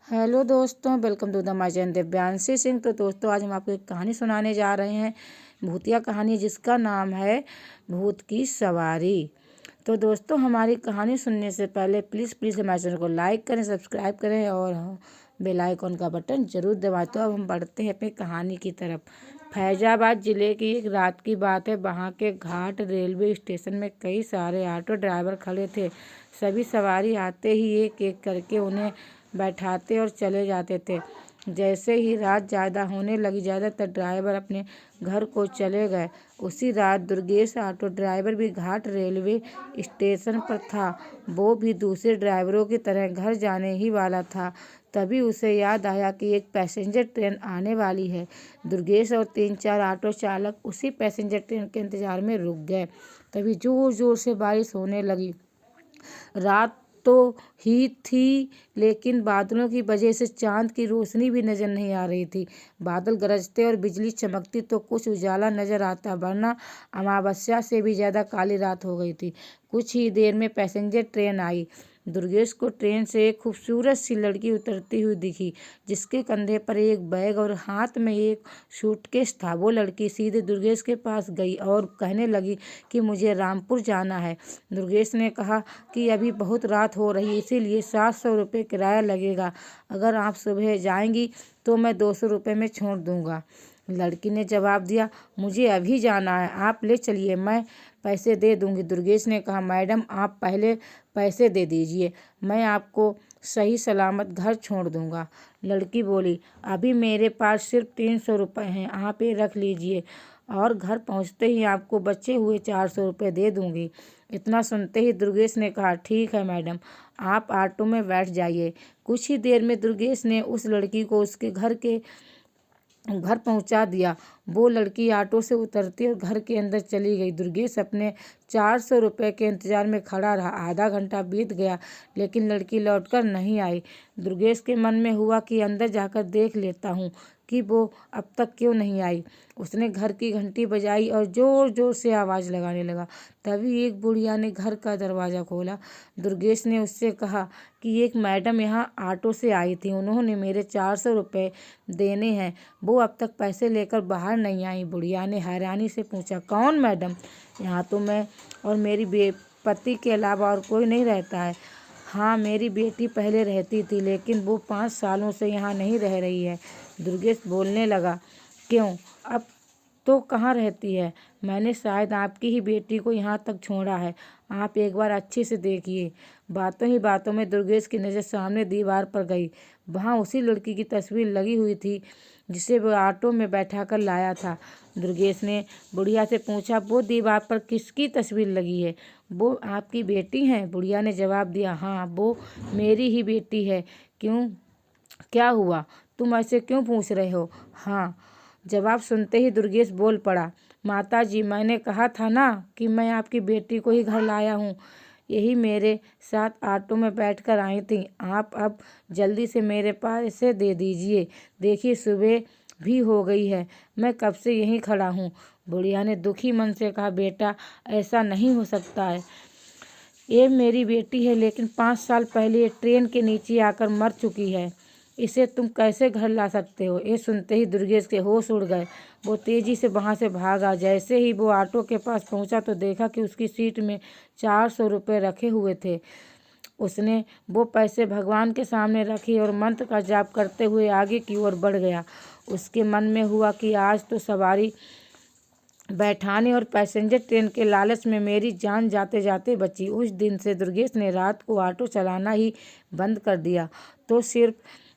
Hello दोस्तों, welcome to the my channel Divyanshi Singh. तो दोस्तों, आज हम आपको एक कहानी सुनाने जा रहे हैं, भूतिया कहानी, जिसका नाम है भूत की सवारी। तो दोस्तों, हमारी कहानी सुनने से पहले प्लीज़ हमारे चैनल को लाइक करें, सब्सक्राइब करें और बेल आइकन का बटन जरूर दबाएं। तो अब हम बढ़ते हैं अपनी कहानी की तरफ। फैजाबाद जिले की एक रात की बात है। वहाँ के घाट रेलवे स्टेशन में कई सारे ऑटो ड्राइवर खड़े थे। सभी सवारी आते ही एक एक करके उन्हें बैठाते और चले जाते थे। जैसे ही रात ज़्यादा होने लगी, ज़्यादातर ड्राइवर अपने घर को चले गए। उसी रात दुर्गेश ऑटो ड्राइवर भी घाट रेलवे स्टेशन पर था। वो भी दूसरे ड्राइवरों की तरह घर जाने ही वाला था। तभी उसे याद आया कि एक पैसेंजर ट्रेन आने वाली है। दुर्गेश और 3-4 ऑटो चालक उसी पैसेंजर ट्रेन के इंतजार में रुक गए। तभी जोर जोर से बारिश होने लगी। रात तो ही थी, लेकिन बादलों की वजह से चांद की रोशनी भी नजर नहीं आ रही थी। बादल गरजते और बिजली चमकती तो कुछ उजाला नजर आता, वरना अमावस्या से भी ज्यादा काली रात हो गई थी। कुछ ही देर में पैसेंजर ट्रेन आई। दुर्गेश को ट्रेन से एक खूबसूरत सी लड़की उतरती हुई दिखी, जिसके कंधे पर एक बैग और हाथ में एक सूटकेस था। वो लड़की सीधे दुर्गेश के पास गई और कहने लगी कि मुझे रामपुर जाना है। दुर्गेश ने कहा कि अभी बहुत रात हो रही है, इसीलिए 700 रुपये किराया लगेगा। अगर आप सुबह जाएंगी तो मैं 200 रुपये में छोड़ दूंगा। लड़की ने जवाब दिया, मुझे अभी जाना है, आप ले चलिए, मैं पैसे दे दूंगी। दुर्गेश ने कहा, मैडम आप पहले पैसे दे दीजिए, मैं आपको सही सलामत घर छोड़ दूंगा। लड़की बोली, अभी मेरे पास सिर्फ 300 रुपये हैं, आप ये रख लीजिए और घर पहुंचते ही आपको बचे हुए 400 रुपये दे दूंगी। इतना सुनते ही दुर्गेश ने कहा, ठीक है मैडम, आप ऑटो में बैठ जाइए। कुछ ही देर में दुर्गेश ने उस लड़की को उसके घर पहुंचा दिया। वो लड़की ऑटो से उतरती और घर के अंदर चली गई। दुर्गेश अपने 400 रुपये के इंतजार में खड़ा रहा। आधा घंटा बीत गया, लेकिन लड़की लौटकर नहीं आई। दुर्गेश के मन में हुआ कि अंदर जाकर देख लेता हूँ कि वो अब तक क्यों नहीं आई। उसने घर की घंटी बजाई और जोर जोर से आवाज़ लगाने लगा। तभी एक बुढ़िया ने घर का दरवाज़ा खोला। दुर्गेश ने उससे कहा कि एक मैडम यहाँ ऑटो से आई थी, उन्होंने मेरे 400 रुपये देने हैं, वो अब तक पैसे लेकर बाहर नहीं आई। बुढ़िया ने हैरानी से पूछा, कौन मैडम? यहाँ तो मैं और मेरी पति के अलावा और कोई नहीं रहता है। हाँ, मेरी बेटी पहले रहती थी, लेकिन वो 5 सालों से यहाँ नहीं रह रही है। दुर्गेश बोलने लगा, क्यों, अब तो कहाँ रहती है? मैंने शायद आपकी ही बेटी को यहाँ तक छोड़ा है, आप एक बार अच्छे से देखिए। बातों ही बातों में दुर्गेश की नज़र सामने दीवार पर गई। वहाँ उसी लड़की की तस्वीर लगी हुई थी जिसे वो ऑटो में बैठा कर लाया था। दुर्गेश ने बुढ़िया से पूछा, वो दीवार पर किसकी तस्वीर लगी है? वो आपकी बेटी है? बुढ़िया ने जवाब दिया, हाँ, वो मेरी ही बेटी है। क्यों, क्या हुआ? तुम ऐसे क्यों पूछ रहे हो? हाँ, जवाब सुनते ही दुर्गेश बोल पड़ा, माता जी, मैंने कहा था ना कि मैं आपकी बेटी को ही घर लाया हूँ। यही मेरे साथ ऑटो में बैठकर आई थी। आप अब जल्दी से मेरे पैसे दे दीजिए। देखिए, सुबह भी हो गई है, मैं कब से यहीं खड़ा हूँ। बुढ़िया ने दुखी मन से कहा, बेटा, ऐसा नहीं हो सकता है। ये मेरी बेटी है, लेकिन 5 साल पहले ये ट्रेन के नीचे आकर मर चुकी है। इसे तुम कैसे घर ला सकते हो? ये सुनते ही दुर्गेश के होश उड़ गए। वो तेजी से वहाँ से भागा। जैसे ही वो ऑटो के पास पहुँचा तो देखा कि उसकी सीट में 400 रुपये रखे हुए थे। उसने वो पैसे भगवान के सामने रखे और मंत्र का जाप करते हुए आगे की ओर बढ़ गया। उसके मन में हुआ कि आज तो सवारी बैठाने और पैसेंजर ट्रेन के लालच में मेरी जान जाते जाते बची। उस दिन से दुर्गेश ने रात को ऑटो चलाना ही बंद कर दिया।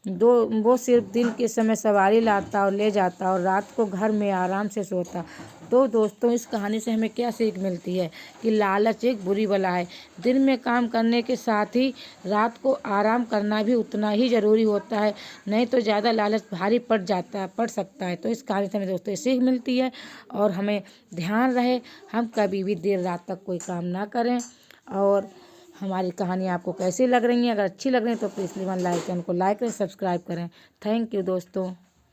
वो सिर्फ दिन के समय सवारी लाता और ले जाता और रात को घर में आराम से सोता। तो दोस्तों, इस कहानी से हमें क्या सीख मिलती है कि लालच एक बुरी बला है। दिन में काम करने के साथ ही रात को आराम करना भी उतना ही ज़रूरी होता है, नहीं तो ज़्यादा लालच भारी पड़ सकता है। तो इस कहानी से हमें दोस्तों सीख मिलती है और हमें ध्यान रहे हम कभी भी देर रात तक कोई काम ना करें। और हमारी कहानी आपको कैसी लग रही है? अगर अच्छी लग रही है तो प्लीज़ लाइक चैनल को लाइक करें, सब्सक्राइब करें। थैंक यू दोस्तों।